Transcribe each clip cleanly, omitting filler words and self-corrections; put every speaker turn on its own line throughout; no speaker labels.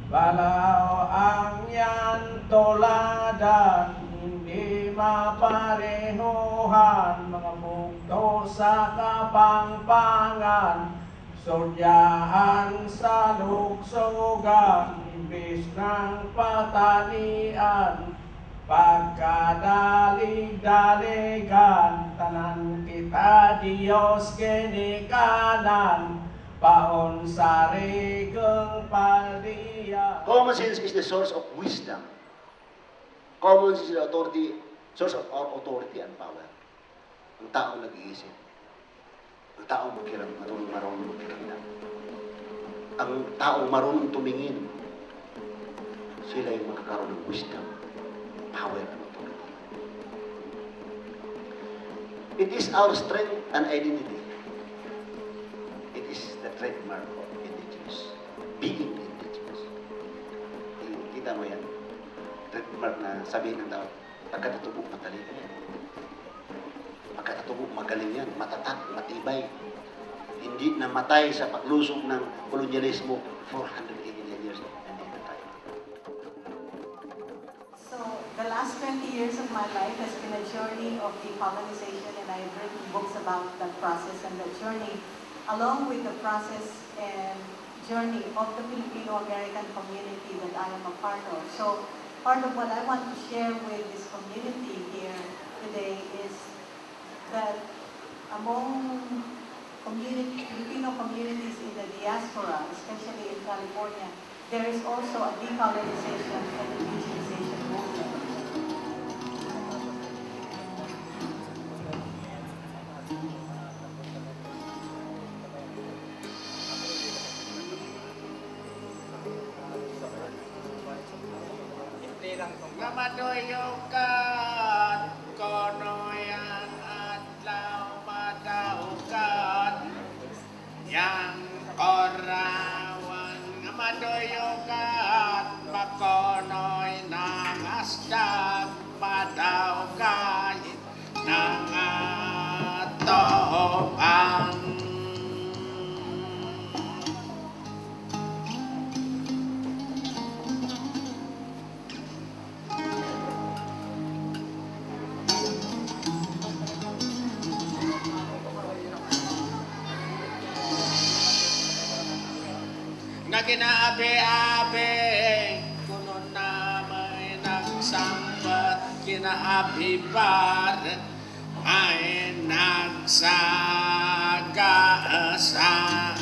Balaw ang yan toladan, hindi maparehuhan, mga bugto sa kapangpangan, sudyaan sa luksogan, imbis ng patanian, pagkadalig-daligan, tanan kita Diyos ginikanan, paon sa rigong paldiya.
Common sense is the source of wisdom. Common sense is the source of our authority and power. Ang tao nag-iisip. Ang tao marunong magkiramdam. Ang tao marunong tumingin. Sila yung makakaroon ng wisdom, power, and authority. It is our strength and identity. It is the trademark of indigenous. Being indigenous. Kita mo yan? Trademark na sabihin ng tao, pagkatatubo, matalino yan. Pagkatatubo, magaling yan. Matatak, matibay. Hindi namatay sa paglusog ng kolonyalismo 489 years and hindi tayo.
So, the last 20 years of my life has been a journey of decolonization, and I have written books about that process and that journey, along with the process and journey of the Filipino-American community that I am a part of. So, part of what I want to share with this community here today is that among Filipino communities in the diaspora, especially in California, there is also a decolonization and indigenization movement.
Ngamadoyokan, konoyan adlaw madaukan, yang korawan ngamadoyokan, pakonoy ng asdag madaukan, ng atoan. Na kinaabi-abi, kuno na may nagsambat, kinaabi-bar, ay nagsagaasan.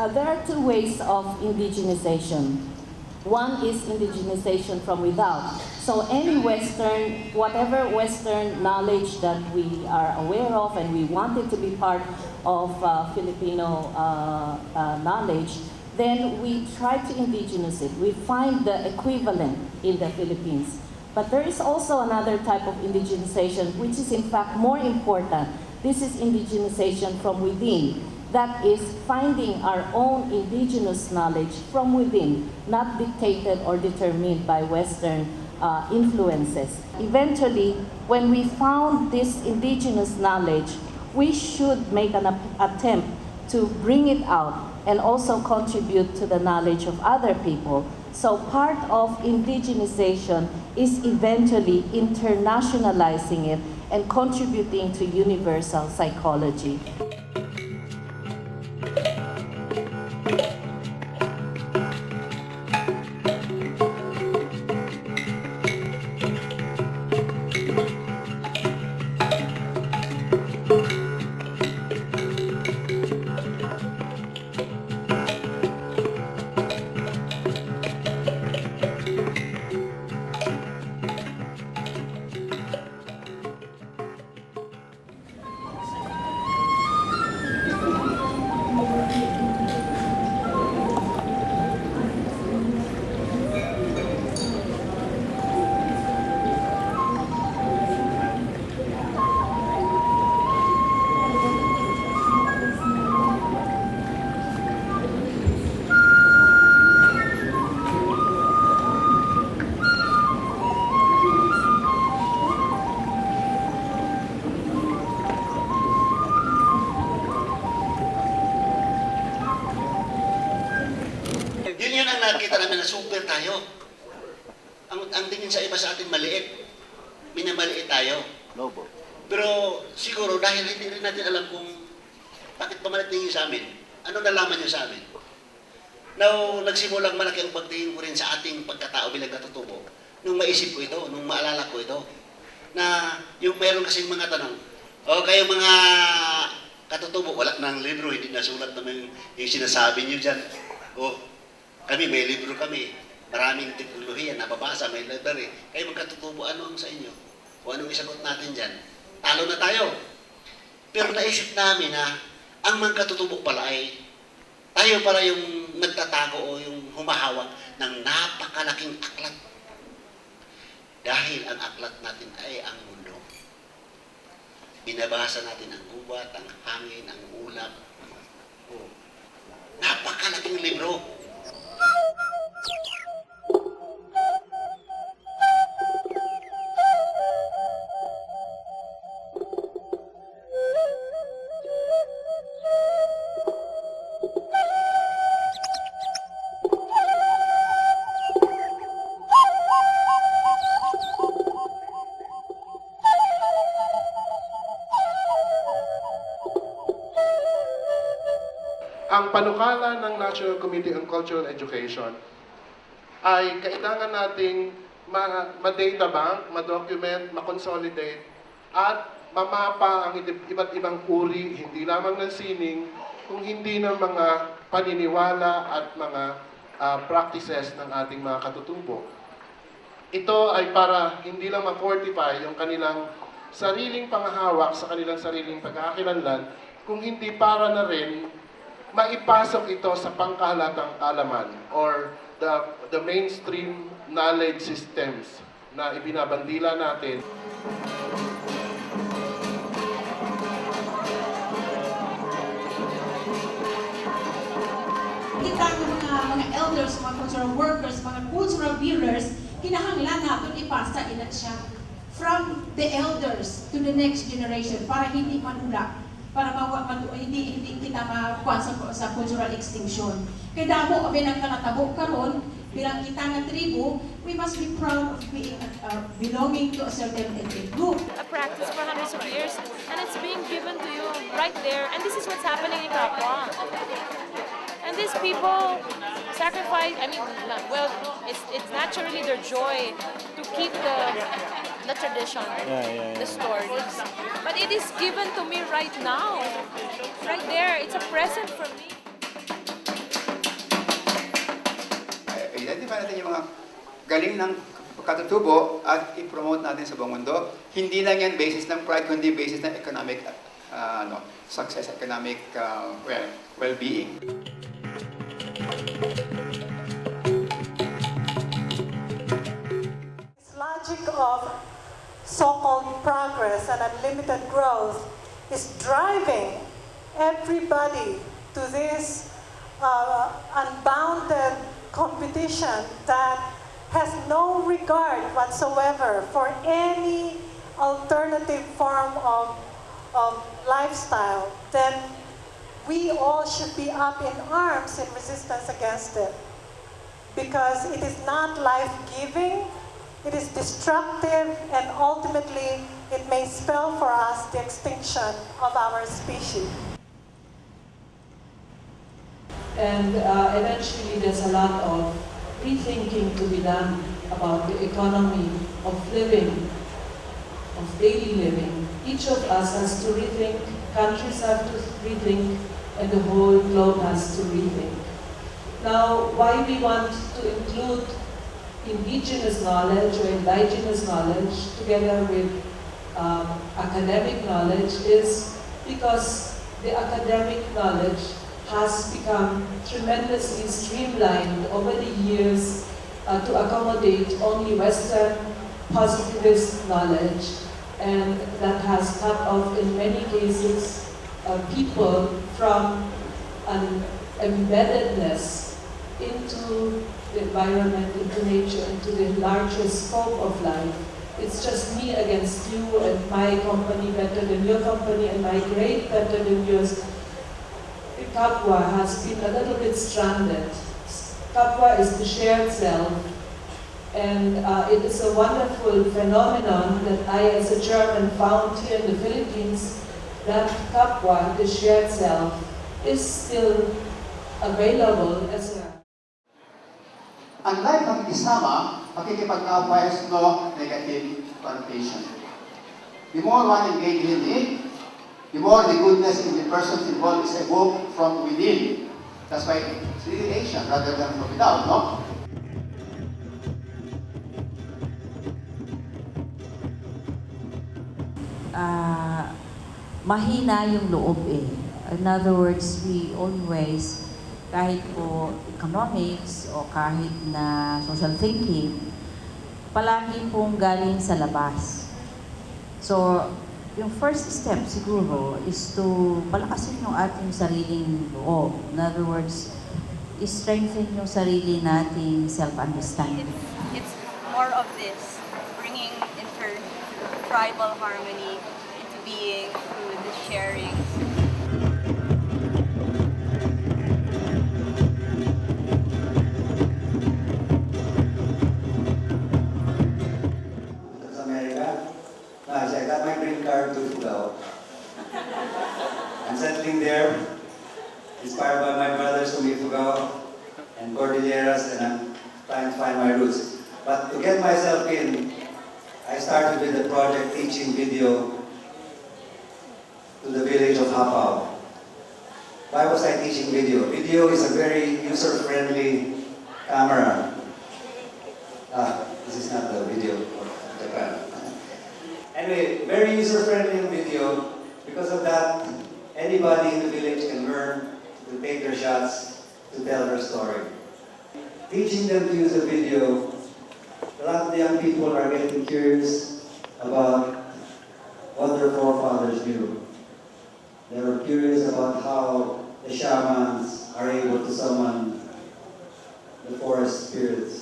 There are two ways of indigenization. One is indigenization from without. So any Western, whatever Western knowledge that we are aware of and we want it to be part of Filipino knowledge, then we try to indigenize it. We find the equivalent in the Philippines. But there is also another type of indigenization which is in fact more important. This is indigenization from within. That is finding our own indigenous knowledge from within, not dictated or determined by Western influences. Eventually, when we found this indigenous knowledge, we should make an attempt to bring it out and also contribute to the knowledge of other people. So part of indigenization is eventually internationalizing it and contributing to universal psychology.
na super tayo. Ang tingin sa iba sa atin maliit. Minamaliit tayo.
Lobo.
Pero siguro dahil hindi rin natin alam kung bakit pamalit tingin sa amin. Ano nalaman niyo sa amin? Now, nagsimulang malaki ang pagtingin ko rin sa ating pagkatao bilang katutubo. Nung maisip ko ito, nung maalala ko ito, na yung meron kasing mga tanong, kayo mga katutubo, wala nang libro, hindi nasulat naman yung sinasabi niyo dyan. Kami, may libro kami. Maraming teknolohiya, nababasa, may library. Kayo mga katutubo, ano ang sa inyo? O anong isagot natin dyan? Talo na tayo. Pero naisip namin na ang mga katutubo pala ay tayo pala yung nagtatago o yung humahawak ng napakalaking aklat. Dahil ang aklat natin ay ang mundo. Binabasa natin ang gubat, ang hangin, ang ulap. Napakalaking libro.
Ang panukala ng National Committee on Cultural Education ay kailangan nating ma-data bank, ma-document, ma-consolidate, at mamapa ang iba't ibang uri, hindi lamang ng sining, kung hindi ng mga paniniwala at mga practices ng ating mga katutubo. Ito ay para hindi lang ma-fortify yung kanilang sariling panghahawak sa kanilang sariling pagkakakilanlan, kung hindi para na rin maipasok ito sa pangkahalatang kaalaman or the mainstream knowledge systems na ibinabandila natin.
Kita ng mga elders, mga cultural workers, mga cultural bearers, kinahanglan natin ipasa ina siya from the elders to the next generation para hindi manula, para hindi kita makuha sa cultural extinction. Kaya damo kami nagkanatabo karon bilang kita nga tribu, we must be proud of being belonging to a certain ethnic group.
A practice for hundreds of years, and it's being given to you right there. And this is what's happening in Kapwa. And these people sacrifice. I mean, well, it's naturally their joy to keep the tradition, the stories. But it is given to me right now, right there. It's a present for me.
Identify natin yung mga galing ng katutubo at i-promote natin sa buong mundo. Hindi lang yan basis ng pride, kundi basis ng economic success, economic well-being.
This logic of so-called progress and unlimited growth is driving everybody to this unbounded competition that has no regard whatsoever for any alternative form of lifestyle, then we all should be up in arms in resistance against it. Because it is not life-giving, it is destructive, and ultimately it may spell for us the extinction of our species.
And eventually there's a lot of rethinking to be done about the economy of living, of daily living. Each of us has to rethink, countries have to rethink, and the whole globe has to rethink. Now, why we want to include indigenous knowledge or indigenous knowledge together with academic knowledge is because the academic knowledge has become tremendously streamlined over the years to accommodate only Western positivist knowledge, and that has cut off in many cases people from an embeddedness into the environment, into nature, into the larger scope of life. It's just me against you, and my company better than your company, and my grade better than yours. Kapwa has been a little bit stranded Kapwa is the shared self, and it is a wonderful phenomenon that I, as a German, found here in the Philippines, that kapwa, the shared self, is still available as a...
Unlike pakikisama, pakikipag-kapwa has no negative connotation. The more one engages in it, the more the goodness in the persons involved is evoked from within. That's why it's relation rather than from without, no?
Mahina yung loob eh. In other words, we always, kahit po economics o kahit na social thinking, palagi pong galing sa labas. So, yung first step siguro is to palakasin yung ating sariling loob. In other words, strengthen yung sarili nating self-understanding.
It's more of this, bringing inter-tribal harmony into being through the sharing.
I got my green card to Fugao. I'm settling there, inspired by my brothers from Ifugao and Cordilleras, and I'm trying to find my roots. But to get myself in, I started with the project teaching video to the village of Hapao. Why was I teaching video? Video is a very user-friendly camera. This is not the video of Japan. Anyway, very user-friendly in video. Because of that, anybody in the village can learn to take their shots, to tell their story. Teaching them to use a video, a lot of the young people are getting curious about what their forefathers knew. They were curious about how the shamans are able to summon the forest spirits.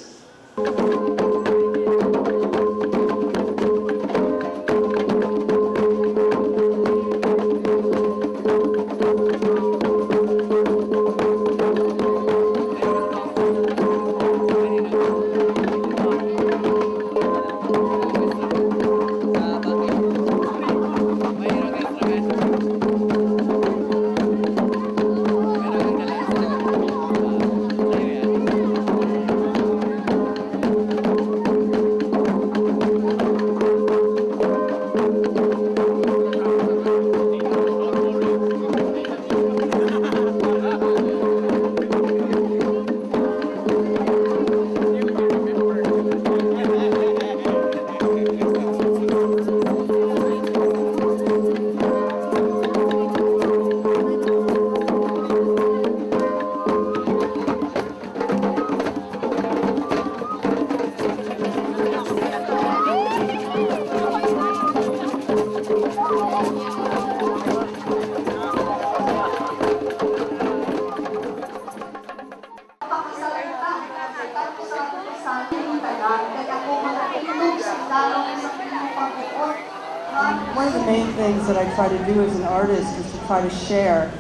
One of the main things that I try to do as an artist is to try to share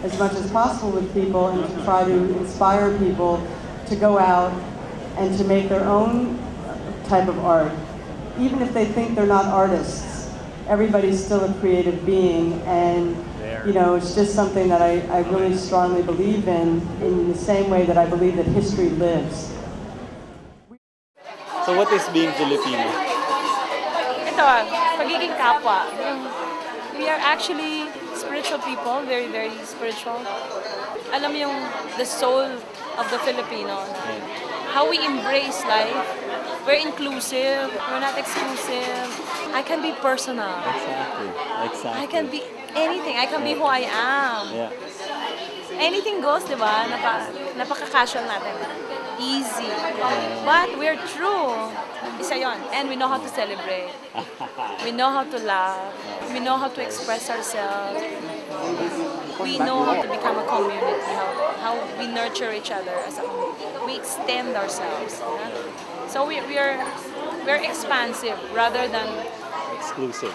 as much as possible with people and to try to inspire people to go out and to make their own type of art. Even if they think they're not artists, everybody's still a creative being, and it's just something that I really strongly believe in the same way that I believe that history lives.
So what is being Filipino?
Ito, pagiging kapwa. We are actually spiritual people, very, very spiritual. Alam mo yung the soul of the Filipino. How we embrace life. We're inclusive, we're not exclusive. I can be personal.
Exactly.
I can be anything. I can be who I am.
Yeah.
Anything goes, di ba? Napaka-casual natin. Easy. But we're true. Isa yon. And we know how to celebrate. We know how to laugh. We know how to express ourselves. We know how to become a community. How we nurture each other as a community. We extend ourselves. So we're expansive rather than exclusive.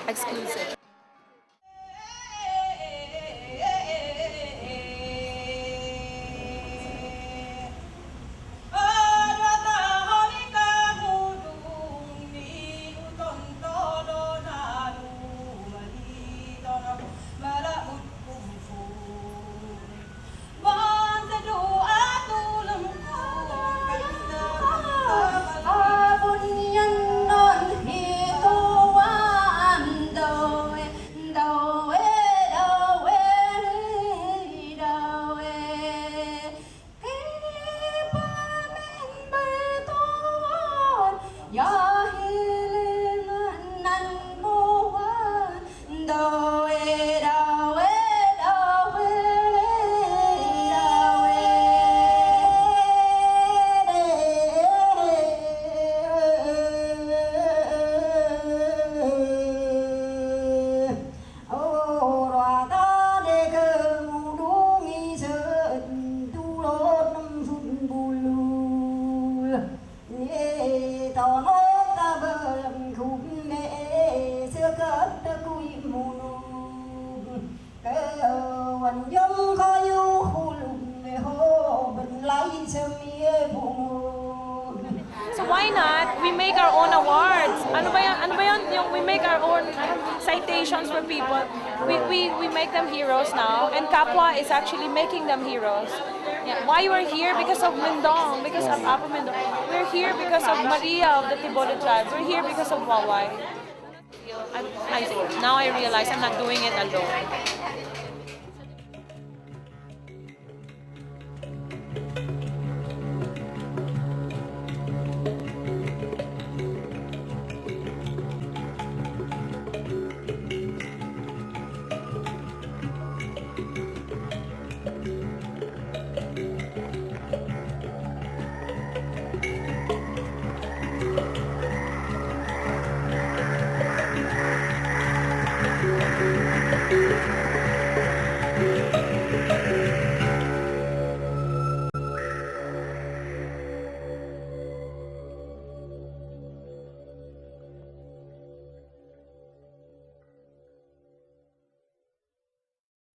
make our own awards. Ano ba yan? Yung we make our own citations for people. We make them heroes now, and Kapwa is actually making them heroes. Yeah. Why we're here? Because of Mindong, because of Apo Mindong. We're here because of Maria of the Tibolo tribe. We're here because of Wawai. Now I realize I'm not doing it alone.